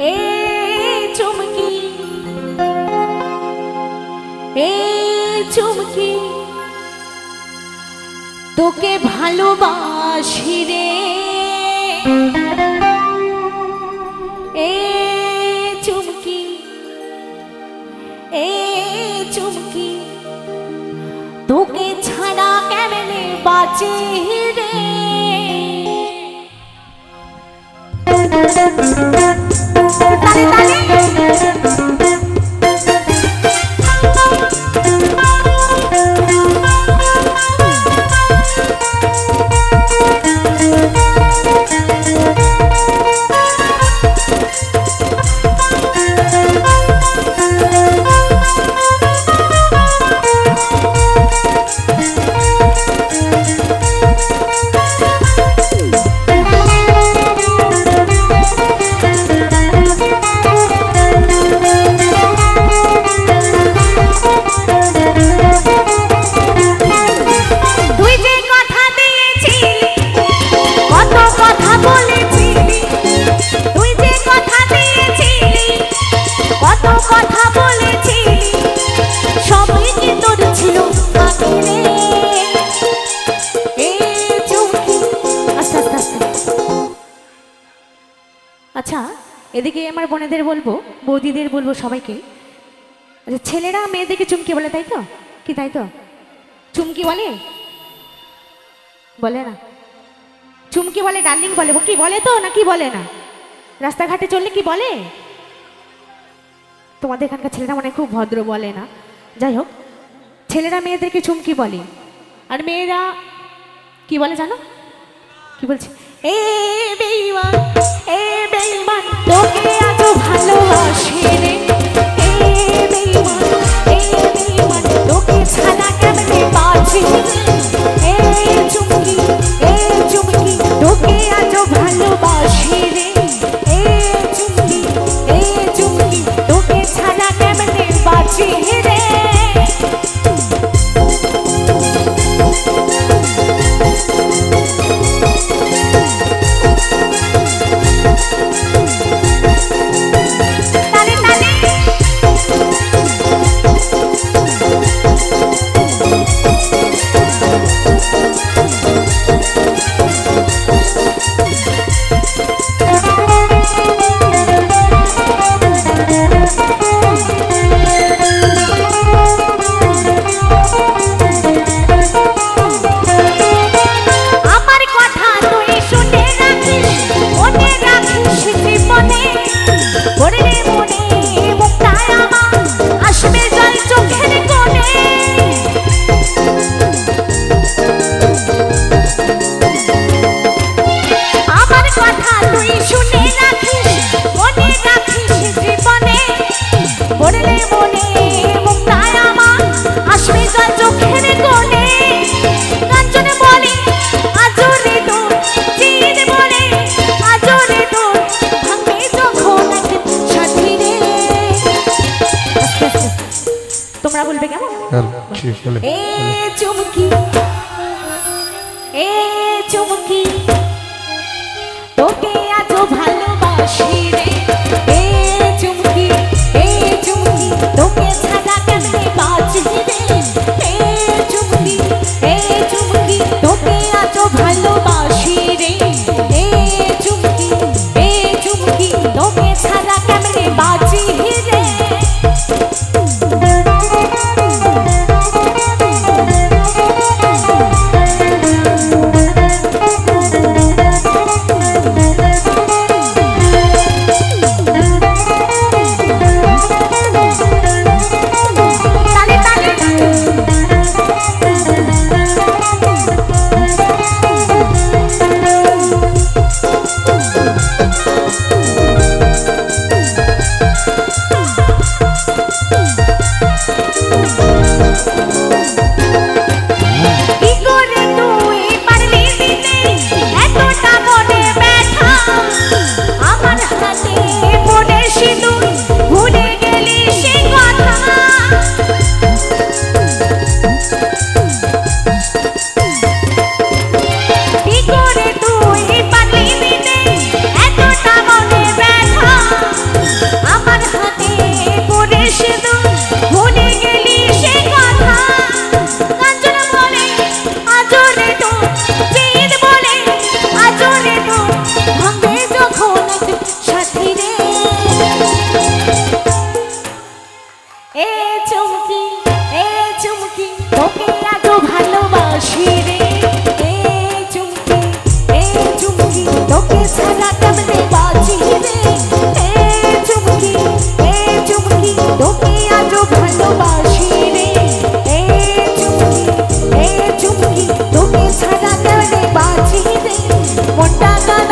এ চুমকি, এ চুমকি, তোকে ভালোবাসি রে। এ চুমকি, এ চুমকি, তোকে ছাড়া কেমনে বাঁচি রে। তালে তালে আচ্ছা, এদিকে আমার বোনেদের বলবো, বৌদিদের বলবো সবাইকে, আচ্ছা ছেলেরা মেয়েদেরকে চুমকি বলে, তাই তো? কি তাই তো? চুমকি বলে? বলে না? চুমকি বলে, ডার্লিং বলে, কি বলে তো না কি বলে না? রাস্তাঘাটে চললে কি বলে? তোমাদের এখানকার ছেলেরা মনে খুব ভদ্র, বলে না। যাই হোক, ছেলেরা মেয়েদেরকে চুমকি বলে, আর মেয়েরা কি বলে জানো? কি বলছে? এ বেঈমান, এ বেঈমান, তোকে আজ ভালোবাসি রে। এ বেঈমান, এ বেঈমান, তোকে ছাড়া কেমনে বাঁচি রে। এ চুমকি, এ চুমকি, তোকে আজ ভালোবাসি রে। এ চুমকি, এ চুমকি, তোকে ছাড়া কেমনে বাঁচি রে। তোমরা বলবে কেমন? এ চুমকি, এ চুমকি, তোকে আজ ভালোবাসি রে। এ চুমকি, এ চুমকি, তোকে ছাড়া কেমনে বাঁচি রে। এ চুমকি, এ চুমকি, তোকে আজ ভালোবাসি রে। এ চুমকি, এ চুমকি, তোকে ছাড়া কেমনে বাঁচি রে। মনটা